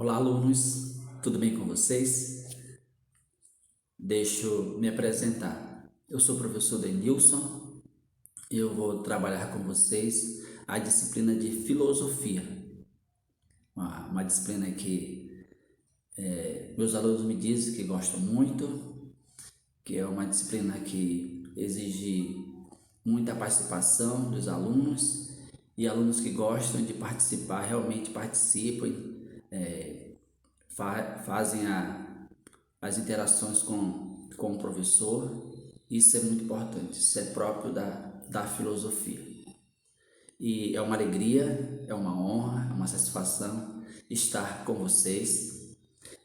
Olá, alunos, tudo bem com vocês? Deixa eu me apresentar. Eu sou o professor Denilson e eu vou trabalhar com vocês a disciplina de filosofia, uma disciplina que meus alunos me dizem que gostam muito, que é uma disciplina que exige muita participação dos alunos e alunos que gostam de participar realmente participam, fazem as interações com o professor. Isso é muito importante, isso é próprio da filosofia. E é uma alegria, é uma honra, é uma satisfação estar com vocês.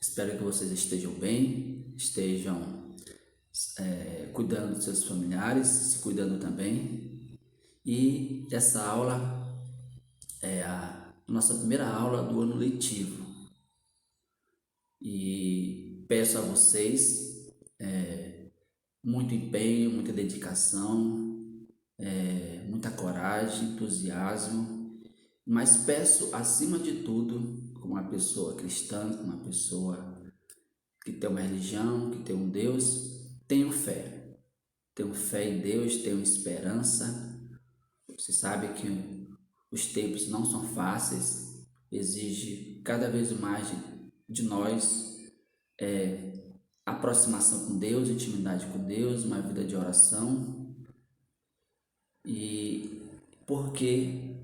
Espero que vocês estejam bem, estejam cuidando dos seus familiares, se cuidando também. E essa aula é a nossa primeira aula do ano letivo. E peço a vocês muito empenho, muita dedicação, muita coragem, entusiasmo, mas peço acima de tudo, como uma pessoa cristã, uma pessoa que tem uma religião, que tem um Deus, tenho fé. Tenho fé em Deus, tenho esperança. Você sabe que os tempos não são fáceis, exige cada vez mais de nós aproximação com Deus, intimidade com Deus, uma vida de oração. E porque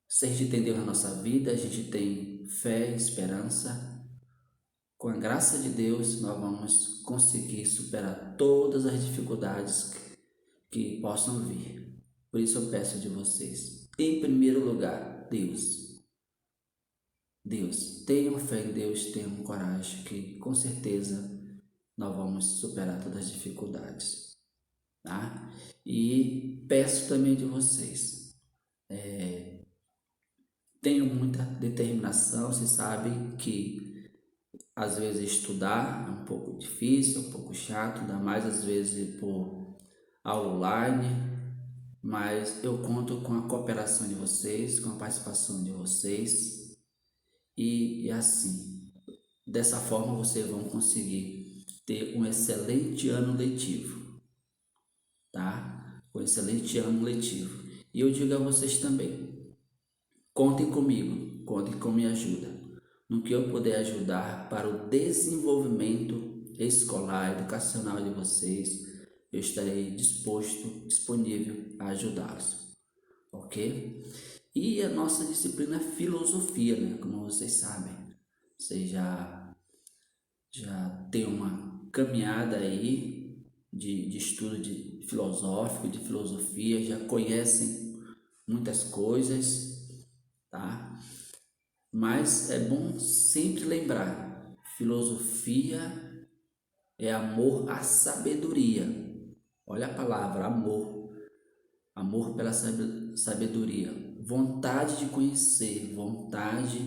se a gente tem Deus na nossa vida, a gente tem fé, esperança. Com a graça de Deus, nós vamos conseguir superar todas as dificuldades que possam vir. Por isso eu peço de vocês, em primeiro lugar, Deus. Deus, tenham fé em Deus, tenham coragem, que com certeza nós vamos superar todas as dificuldades, tá? E peço também de vocês, tenham muita determinação. Vocês sabem que às vezes estudar é um pouco difícil, um pouco chato, ainda mais às vezes por aula online, mas eu conto com a cooperação de vocês, com a participação de vocês e assim, dessa forma vocês vão conseguir ter um excelente ano letivo, tá? Um excelente ano letivo. E eu digo a vocês também, contem comigo, contem com minha ajuda. No que eu puder ajudar para o desenvolvimento escolar, educacional de vocês, eu estarei disponível a ajudá-los, ok? E a nossa disciplina é filosofia, né? Como vocês sabem, vocês já tem uma caminhada aí de estudo filosófico, de filosofia, já conhecem muitas coisas, tá? Mas é bom sempre lembrar, filosofia é amor à sabedoria. Olha a palavra, amor. Amor pela sabedoria. Vontade de conhecer, vontade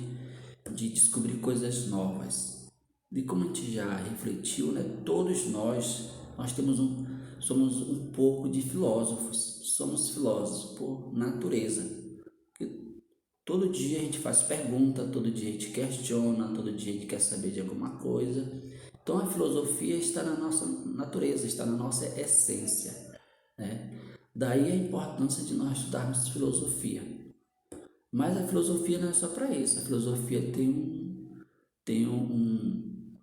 de descobrir coisas novas. E como a gente já refletiu, né? Todos nós somos um pouco de filósofos. Somos filósofos por natureza. Todo dia a gente faz pergunta, todo dia a gente questiona, todo dia a gente quer saber de alguma coisa. Então a filosofia está na nossa natureza, está na nossa essência, né? Daí a importância de nós estudarmos filosofia. Mas a filosofia não é só para isso. A filosofia tem um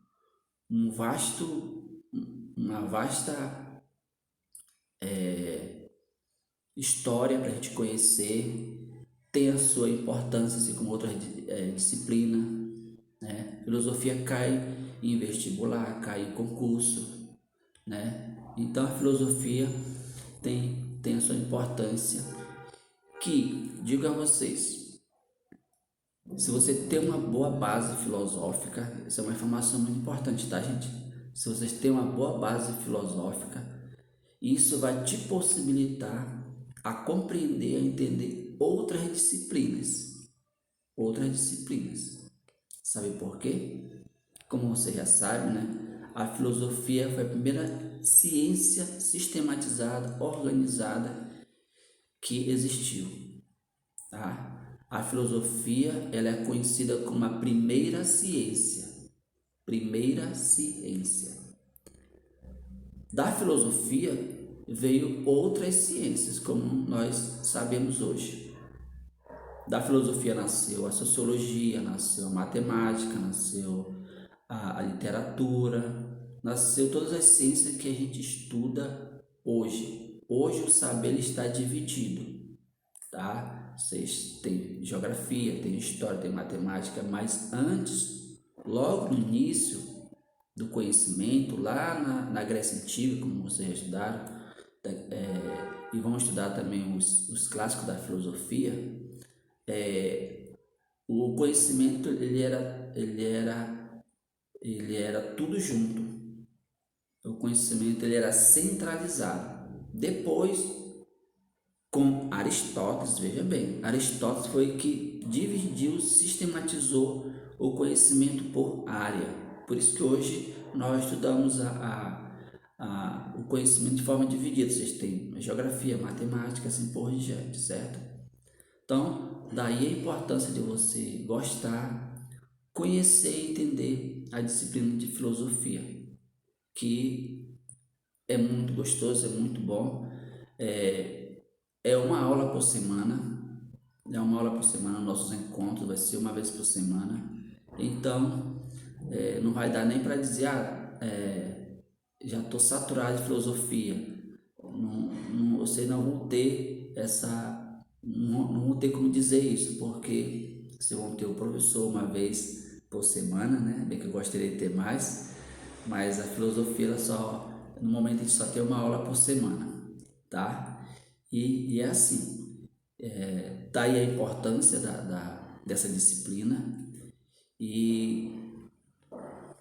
vasto, uma vasta história para a gente conhecer, tem a sua importância, assim como outras disciplinas, né? Filosofia cai em vestibular, cai em concurso, né? Então a filosofia tem a sua importância, que, digo a vocês, se você tem uma boa base filosófica, isso é uma informação muito importante, tá, gente? Se vocês têm uma boa base filosófica, isso vai te possibilitar a compreender, a entender outras disciplinas. Outras disciplinas. Sabe por quê? Como você já sabe, né? A filosofia foi a primeira ciência sistematizada, organizada que existiu, tá? A filosofia, ela é conhecida como a primeira ciência. Primeira ciência. Da filosofia veio outras ciências, como nós sabemos hoje. Da filosofia nasceu a sociologia, nasceu a matemática, nasceu a literatura, nasceu todas as ciências que a gente estuda hoje. Hoje o saber está dividido, tá? Vocês têm geografia, tem história, tem matemática, mas antes, logo no início do conhecimento, lá na Grécia Antiga, como vocês já estudaram, e vão estudar também os clássicos da filosofia, o conhecimento ele era tudo junto. O conhecimento ele era centralizado. Depois, com Aristóteles, veja bem, Aristóteles foi que dividiu, sistematizou o conhecimento por área. Por isso que hoje nós estudamos o conhecimento de forma dividida. Vocês têm a geografia, a matemática, assim por diante, certo? Então, daí a importância de você gostar, conhecer e entender a disciplina de filosofia, que é muito gostoso, é muito bom. É uma aula por semana, nossos encontros vai ser uma vez por semana. Então, não vai dar nem para dizer, já estou saturado de filosofia. Vocês não vão ter não vão ter como dizer isso, porque vocês vão ter o professor uma vez por semana, né? Bem que eu gostaria de ter mais, mas a filosofia no momento a gente só tem uma aula por semana, tá? E é assim, daí a importância dessa disciplina, e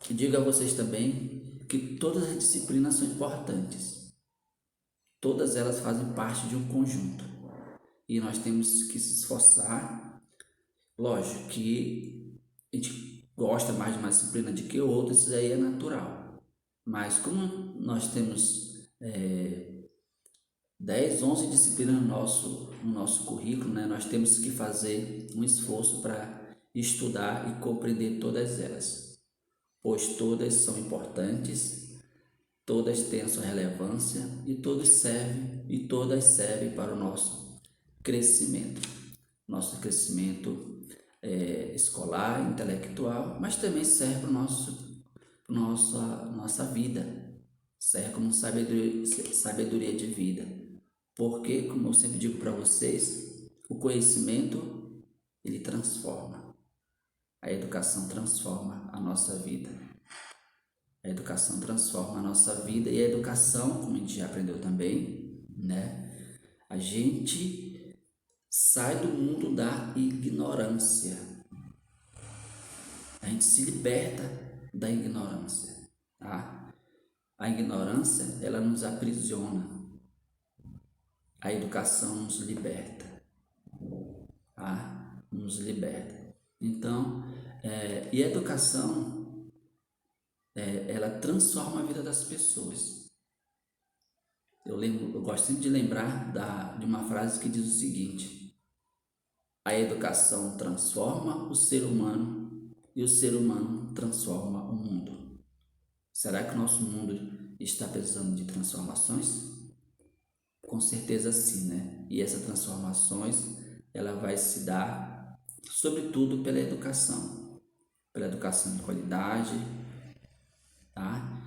digo a vocês também que todas as disciplinas são importantes, todas elas fazem parte de um conjunto e nós temos que se esforçar. Lógico que a gente gosta mais de uma disciplina do que outra, isso aí é natural, mas como nós temos 10, 11 disciplinas no nosso currículo, né? Nós temos que fazer um esforço para estudar e compreender todas elas, pois todas são importantes, todas têm a sua relevância e todas servem para o nosso crescimento escolar, intelectual, mas também serve para nossa vida, serve como sabedoria de vida. Porque, como eu sempre digo para vocês, o conhecimento ele transforma. A educação transforma a nossa vida. A educação transforma a nossa vida e a educação, como a gente já aprendeu também, né? A gente sai do mundo da ignorância. A gente se liberta da ignorância, tá? A ignorância, ela nos aprisiona. A educação nos liberta, tá? Nos liberta. Então, e a educação, ela transforma a vida das pessoas. Eu gosto sempre de lembrar de uma frase que diz o seguinte: a educação transforma o ser humano e o ser humano transforma o mundo. Será que o nosso mundo está precisando de transformações? Com certeza sim, né? E essas transformações, ela vai se dar, sobretudo, pela educação de qualidade, tá?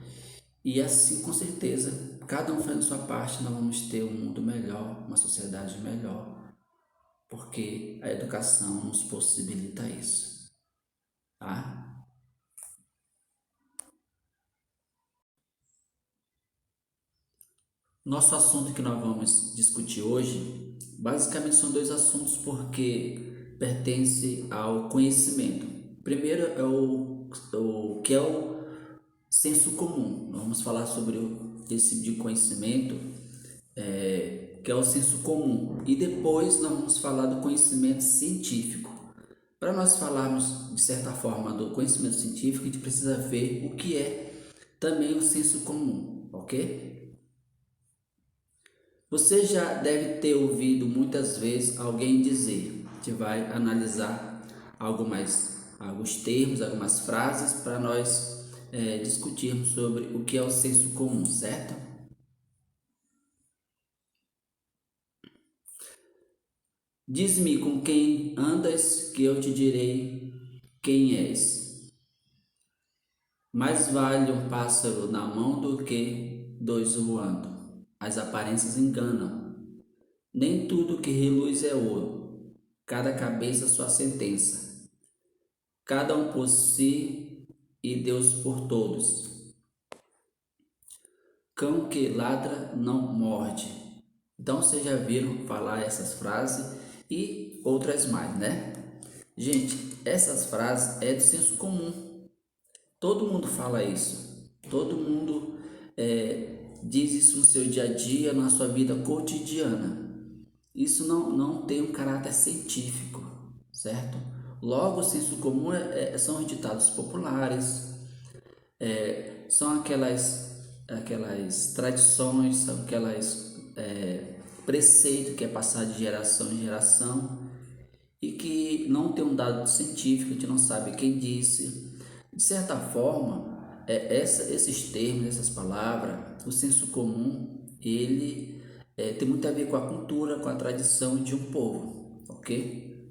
E assim, com certeza, cada um fazendo sua parte, nós vamos ter um mundo melhor, uma sociedade melhor, porque a educação nos possibilita isso, tá? Nosso assunto que nós vamos discutir hoje, basicamente são dois assuntos porque pertence ao conhecimento. Primeiro é o que é o senso comum. Nós vamos falar sobre esse tipo de conhecimento, que é o senso comum. E depois nós vamos falar do conhecimento científico. Para nós falarmos, de certa forma, do conhecimento científico, a gente precisa ver o que é também o senso comum, ok? Você já deve ter ouvido muitas vezes alguém dizer: gente vai analisar alguns termos, algumas frases para nós discutirmos sobre o que é o senso comum, certo? Diz-me com quem andas, que eu te direi quem és. Mais vale um pássaro na mão do que dois voando. As aparências enganam. Nem tudo que reluz é ouro. Cada cabeça sua sentença. Cada um por si e Deus por todos. Cão que ladra não morde. Então vocês já viram falar essas frases e outras mais, né? Gente, essas frases é do senso comum. Todo mundo fala isso. Todo mundo diz isso no seu dia a dia, na sua vida cotidiana. Isso não tem um caráter científico, certo? Logo, o senso comum são os ditados populares, são aquelas tradições, são aquelas preceitos que é passado de geração em geração e que não tem um dado científico, a gente não sabe quem disse. De certa forma, esses termos, essas palavras, o senso comum, ele tem muito a ver com a cultura, com a tradição de um povo, ok?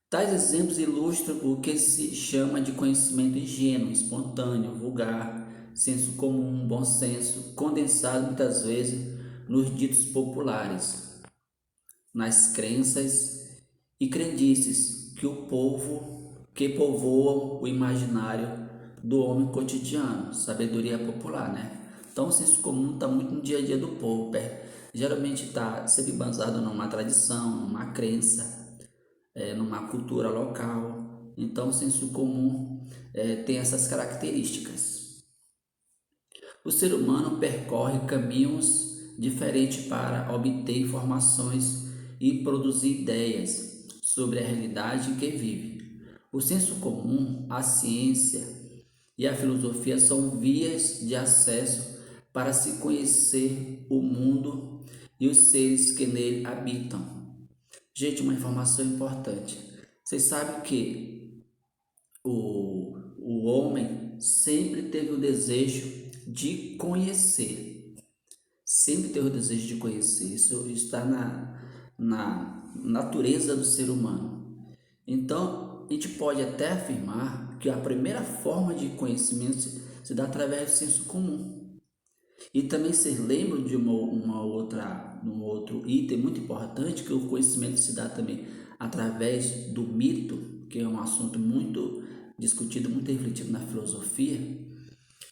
Tais exemplos ilustram o que se chama de conhecimento ingênuo, espontâneo, vulgar, senso comum, bom senso, condensado muitas vezes nos ditos populares, nas crenças e crendices que povoam o imaginário do homem cotidiano, sabedoria popular, né? Então o senso comum está muito no dia a dia do povo, geralmente está sempre baseado numa tradição, numa crença, numa cultura local. Então o senso comum tem essas características. O ser humano percorre caminhos diferentes para obter informações e produzir ideias sobre a realidade em que vive. O senso comum, a ciência e a filosofia são vias de acesso para se conhecer o mundo e os seres que nele habitam. Gente, uma informação importante. Vocês sabem que o homem sempre teve o desejo de conhecer. Sempre teve o desejo de conhecer. Isso está na natureza do ser humano. Então, a gente pode até afirmar que a primeira forma de conhecimento se dá através do senso comum. E também se lembram de um outro item muito importante, que o conhecimento se dá também através do mito, que é um assunto muito discutido, muito refletido na filosofia.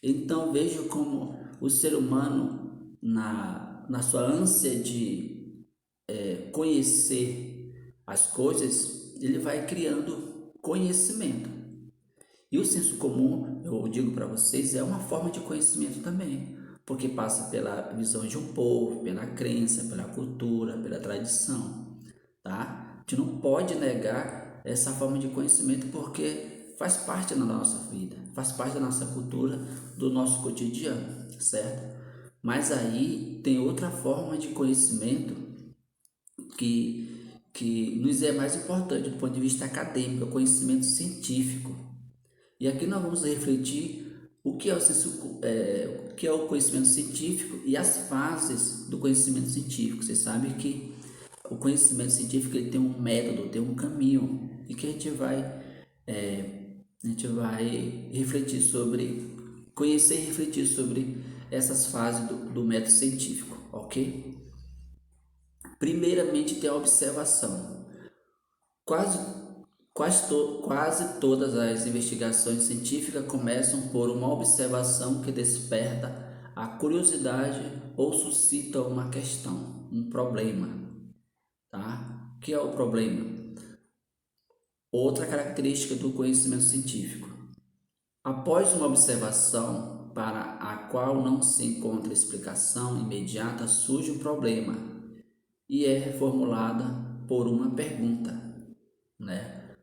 Então vejo como o ser humano, na sua ânsia de conhecer as coisas, ele vai criando conhecimento. E o senso comum, eu digo para vocês, é uma forma de conhecimento também, porque passa pela visão de um povo, pela crença, pela cultura, pela tradição, tá? A gente não pode negar essa forma de conhecimento porque faz parte da nossa vida, faz parte da nossa cultura, do nosso cotidiano, certo? Mas aí tem outra forma de conhecimento que nos é mais importante do ponto de vista acadêmico, é o conhecimento científico. E aqui nós vamos refletir o que é o conhecimento científico e as fases do conhecimento científico. Você sabe que o conhecimento científico ele tem um método, tem um caminho e que a gente vai refletir sobre, conhecer e refletir sobre essas fases do método científico, ok? Primeiramente tem a observação. Quase, quase todas as investigações científicas começam por uma observação que desperta a curiosidade ou suscita uma questão, um problema, tá? O que é o problema? Outra característica do conhecimento científico. Após uma observação para a qual não se encontra explicação imediata, surge um problema e é reformulada por uma pergunta, né?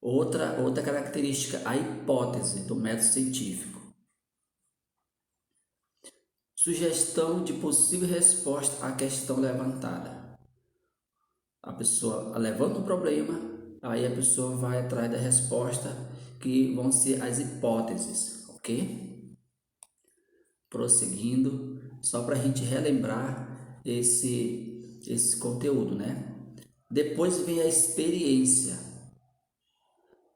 Outra característica, a hipótese do método científico. Sugestão de possível resposta à questão levantada. A pessoa levanta um problema, aí a pessoa vai atrás da resposta, que vão ser as hipóteses, ok? Prosseguindo, só para a gente relembrar esse conteúdo, né? Depois vem a experiência.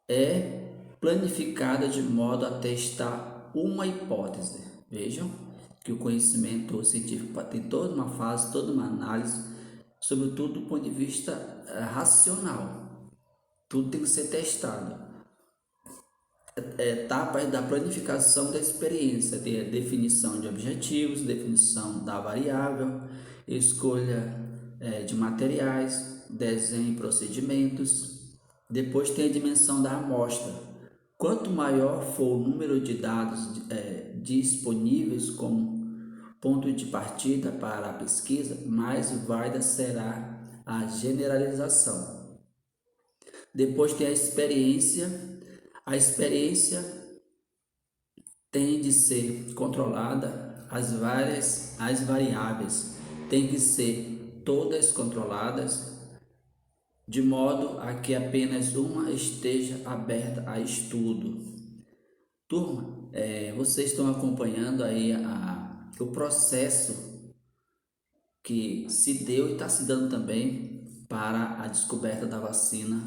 É planificada de modo a testar uma hipótese. Vejam que o conhecimento científico tem toda uma fase, toda uma análise, sobretudo do ponto de vista racional. Tudo tem que ser testado. Etapas da planificação da experiência, de definição de objetivos, definição da variável, escolha de materiais, desenho e procedimentos. Depois tem a dimensão da amostra. Quanto maior for o número de dados disponíveis como ponto de partida para a pesquisa, mais válida será a generalização. Depois tem a experiência. A experiência tem de ser controlada, as variáveis têm que ser todas controladas, de modo a que apenas uma esteja aberta a estudo. Turma, vocês estão acompanhando aí o processo que se deu e está se dando também para a descoberta da vacina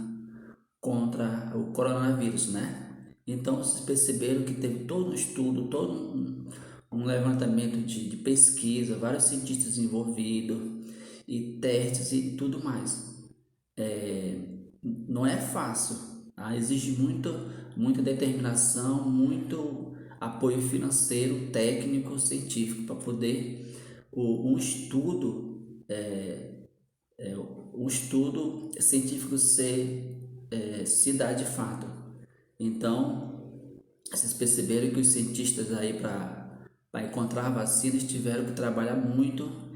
contra o coronavírus, né? Então vocês perceberam que teve todo um estudo, todo um levantamento de pesquisa, vários cientistas envolvidos e testes e tudo mais. Não é fácil, tá? Exige muita determinação, muito apoio financeiro, técnico, científico para poder um estudo científico se dar de fato. Então, vocês perceberam que os cientistas aí para encontrar vacinas tiveram que trabalhar muito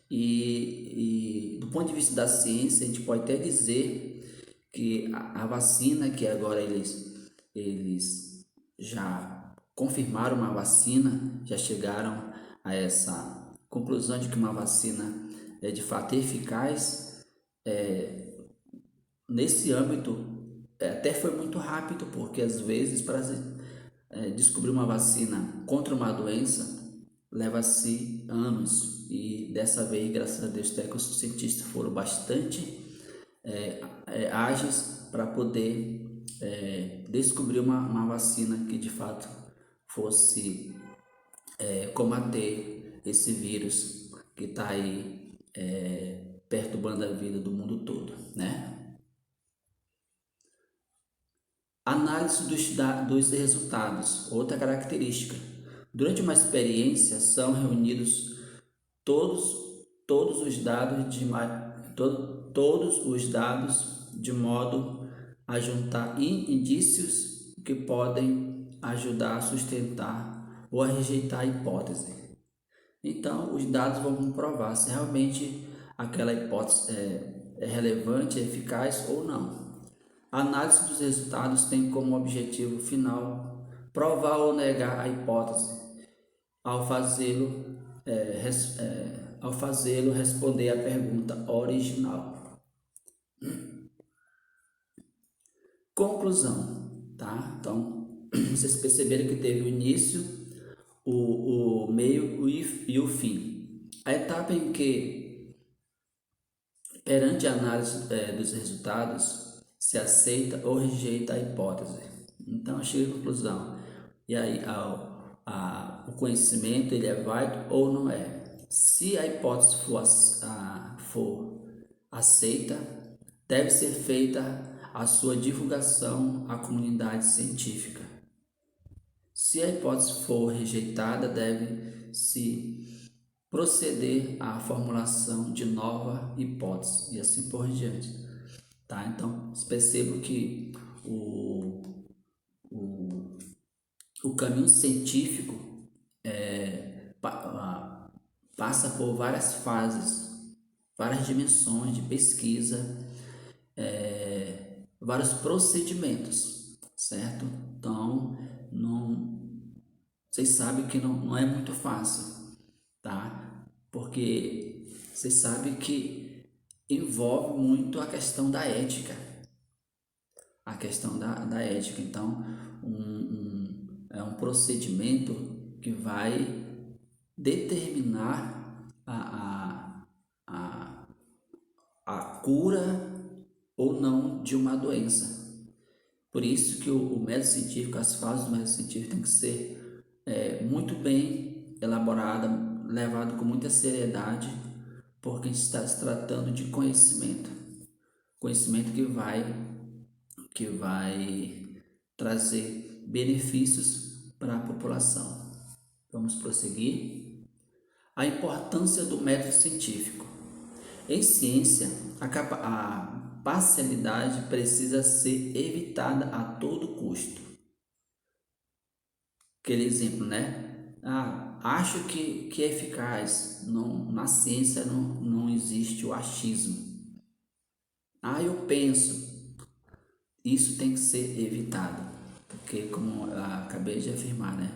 e do ponto de vista da ciência, a gente pode até dizer que a vacina, que agora eles já confirmaram uma vacina, já chegaram a essa conclusão de que uma vacina é de fato eficaz. Nesse âmbito, até foi muito rápido, porque às vezes para descobrir uma vacina contra uma doença leva-se anos, e dessa vez, graças a Deus, até que os cientistas foram bastante ágeis para poder descobrir uma vacina que de fato fosse combater esse vírus que está aí perturbando a vida do mundo todo, né? Análise dos resultados, outra característica. Durante uma experiência são reunidos todos os dados todos os dados de modo a juntar indícios que podem ajudar a sustentar ou a rejeitar a hipótese. Então, os dados vão comprovar se realmente aquela hipótese é relevante, é eficaz ou não. A análise dos resultados tem como objetivo final provar ou negar a hipótese. Ao fazê-lo responder à pergunta original. Conclusão, tá? Então, vocês perceberam que teve o início, o meio e o fim. A etapa em que, perante a análise dos resultados, se aceita ou rejeita a hipótese. Então, chega à conclusão. E aí, o conhecimento, ele é válido ou não é? Se a hipótese for aceita, deve ser feita a sua divulgação à comunidade científica. Se a hipótese for rejeitada, deve-se proceder à formulação de nova hipótese e assim por diante. Tá? Então, percebo que o caminho científico passa por várias fases, várias dimensões de pesquisa, vários procedimentos, certo? Então, vocês sabem que não é muito fácil, porque você sabe que envolve muito a questão da ética, a questão da ética. Então, é um procedimento que vai determinar a, a cura ou não de uma doença. Por isso que o método científico, as fases do método científico tem que ser muito bem elaborada, levado com muita seriedade, porque a gente está se tratando de conhecimento que vai trazer benefícios para a população. Vamos prosseguir. A importância do método científico. Em ciência, a parcialidade precisa ser evitada a todo custo. Aquele exemplo, né? Acho que é eficaz. Não, na ciência não existe o achismo. Eu penso. Isso tem que ser evitado, porque como eu acabei de afirmar, né?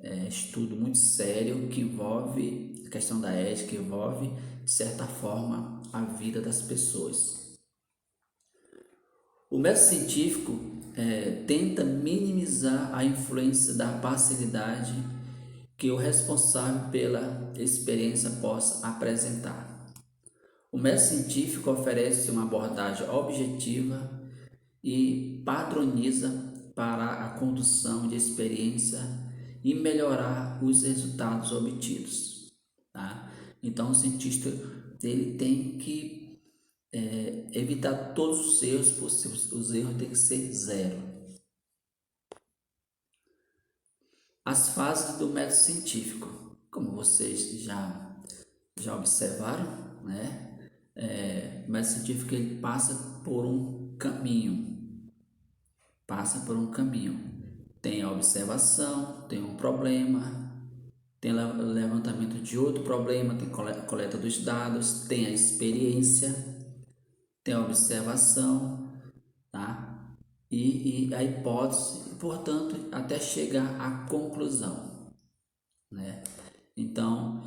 É estudo muito sério que envolve a questão da ética, envolve, de certa forma, a vida das pessoas. O método científico tenta minimizar a influência da parcialidade que o responsável pela experiência possa apresentar. O método científico oferece uma abordagem objetiva e padroniza para a condução de experiência e melhorar os resultados obtidos. Tá? Então, o cientista ele tem que evitar todos os erros possíveis. Os erros têm que ser zero. As fases do método científico, como vocês já observaram, né? O método científico ele passa por um caminho. Tem a observação, tem um problema, tem o levantamento de outro problema, tem coleta dos dados, tem a experiência, tem a observação, tá? E a hipótese, portanto, até chegar à conclusão, né? Então,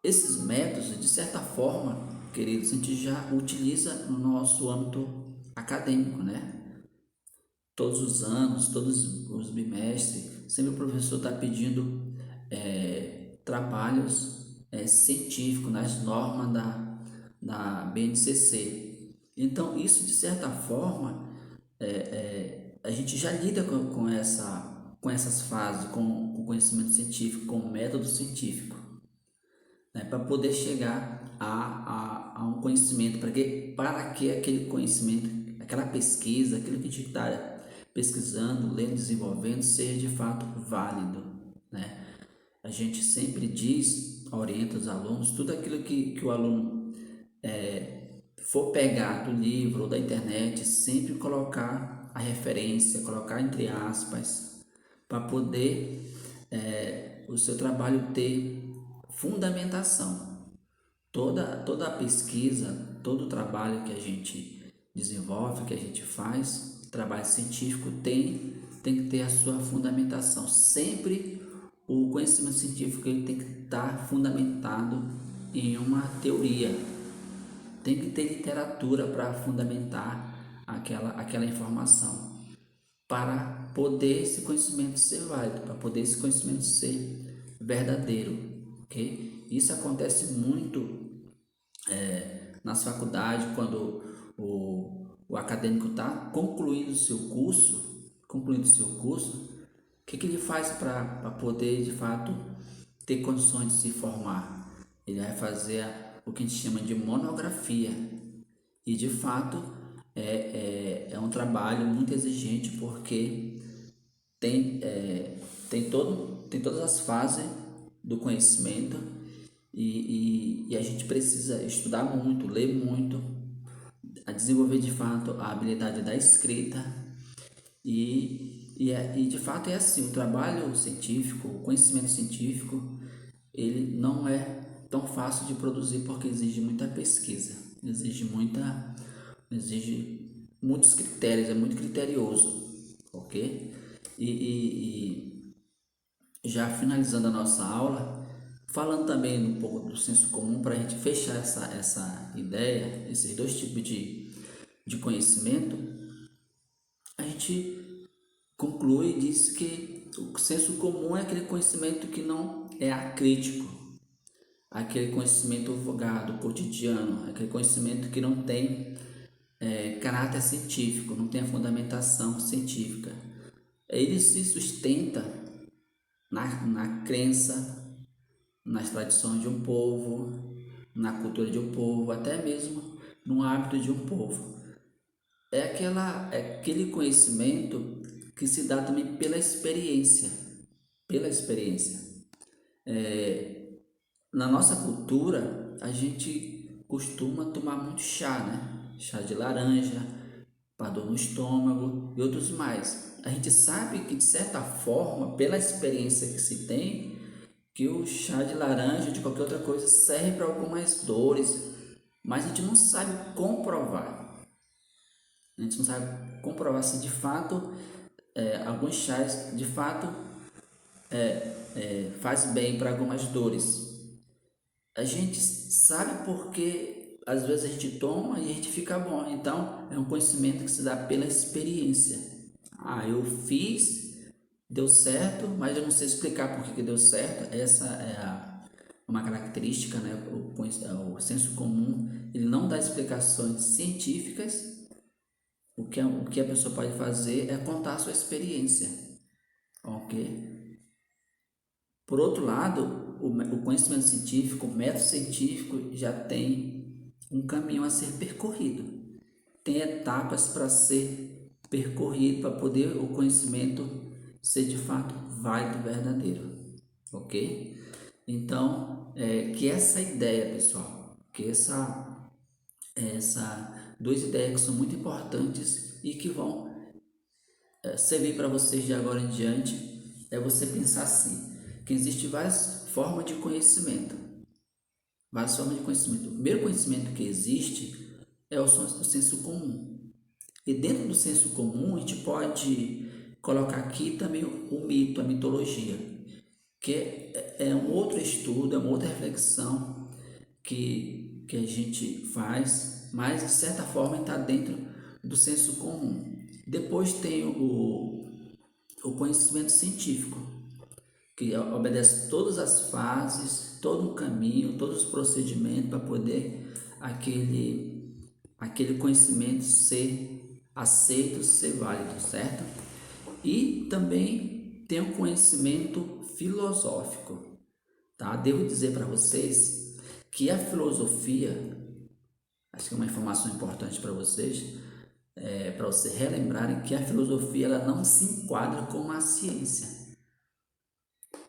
esses métodos, de certa forma, queridos, a gente já utiliza no nosso âmbito acadêmico, né? Todos os anos, todos os bimestres, sempre o professor está pedindo trabalhos científicos nas normas da BNCC. Então, isso de certa forma, a gente já lida com essas fases, com o conhecimento científico, com o método científico, né, para poder chegar a um conhecimento, para que aquele conhecimento, aquela pesquisa, aquilo que a gente está pesquisando, lendo, desenvolvendo, seja de fato válido, né? A gente sempre orienta os alunos, tudo aquilo que o aluno for pegar do livro ou da internet, sempre colocar a referência, colocar entre aspas, para poder o seu trabalho ter fundamentação. Toda a pesquisa, todo o trabalho que a gente desenvolve, que a gente faz, trabalho científico tem que ter a sua fundamentação. Sempre o conhecimento científico ele tem que estar fundamentado em uma teoria. Tem que ter literatura para fundamentar aquela informação, para poder esse conhecimento ser válido, para poder esse conhecimento ser verdadeiro, ok? Isso acontece muito nas faculdades, quando o acadêmico está concluindo o seu curso, o que ele faz para poder de fato ter condições de se formar? Ele vai fazer o que a gente chama de monografia, e de fato é um trabalho muito exigente, porque tem todas as fases do conhecimento, e a gente precisa estudar muito, ler muito, a desenvolver de fato a habilidade da escrita, e de fato é assim, o trabalho científico, o conhecimento científico, ele não é tão fácil de produzir, porque exige muita pesquisa, exige muitos critérios, é muito criterioso, ok? E já finalizando a nossa aula, falando também um pouco do senso comum para a gente fechar essa ideia, esses dois tipos de conhecimento, a gente conclui e diz que o senso comum é aquele conhecimento que não é acrítico, aquele conhecimento vogado, cotidiano, aquele conhecimento que não tem caráter científico, não tem a fundamentação científica. Ele se sustenta na crença, nas tradições de um povo, na cultura de um povo, até mesmo no hábito de um povo. É aquele conhecimento que se dá também pela experiência, pela experiência. Na nossa cultura, a gente costuma tomar muito chá, né? Chá de laranja, para dor no estômago e outros mais. A gente sabe que, de certa forma, pela experiência que se tem, que o chá de laranja, de qualquer outra coisa, serve para algumas dores, mas a gente não sabe comprovar. A gente não sabe comprovar se de fato alguns chás de fato faz bem para algumas dores. A gente sabe porque às vezes a gente toma e a gente fica bom. Então é um conhecimento que se dá pela experiência. Eu fiz, deu certo, mas eu não sei explicar por que deu certo. Essa é uma característica, né? O senso comum, ele não dá explicações científicas. O que a pessoa pode fazer é contar a sua experiência, ok? Por outro lado, o conhecimento científico, o método científico já tem um caminho a ser percorrido. Tem etapas para ser percorrido para poder o conhecimento ser de fato válido, verdadeiro, ok? Então, que essa ideia, pessoal, que essa duas ideias que são muito importantes e que vão servir para vocês de agora em diante, é você pensar assim, que existe várias formas de conhecimento. Várias formas de conhecimento. O primeiro conhecimento que existe é o senso comum. E dentro do senso comum, a gente pode colocar aqui também o mito, a mitologia, que é um outro estudo, é uma outra reflexão que a gente faz, mas de certa forma está dentro do senso comum. Depois tem o conhecimento científico, que obedece todas as fases, todo o caminho, todos os procedimentos para poder aquele conhecimento ser aceito, ser válido, certo? E também tem o conhecimento filosófico, tá? Devo dizer para vocês que a filosofia, acho que é uma informação importante para vocês, para vocês relembrarem que a filosofia ela não se enquadra como a ciência.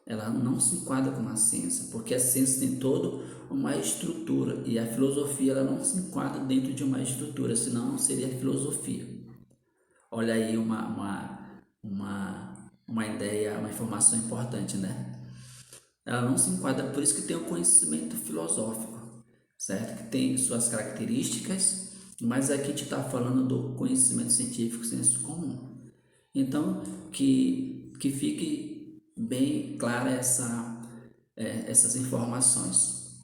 Ela não se enquadra como a ciência, porque a ciência tem toda uma estrutura e a filosofia ela não se enquadra dentro de uma estrutura, senão não seria filosofia. Olha aí uma ideia, uma informação importante, né? Ela não se enquadra, por isso que tem o conhecimento filosófico, certo? Que tem suas características, mas aqui a gente está falando do conhecimento científico, senso comum. Então, que fique bem clara essas informações.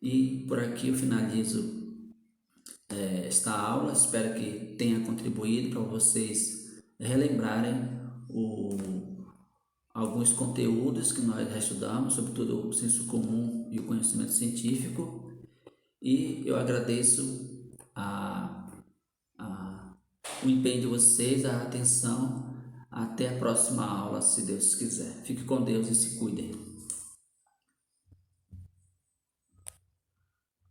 E por aqui eu finalizo esta aula. Espero que tenha contribuído para vocês relembrarem alguns conteúdos que nós já estudamos, sobretudo o senso comum e o conhecimento científico. E eu agradeço o empenho de vocês, a atenção. Até a próxima aula, se Deus quiser. Fique com Deus e se cuidem.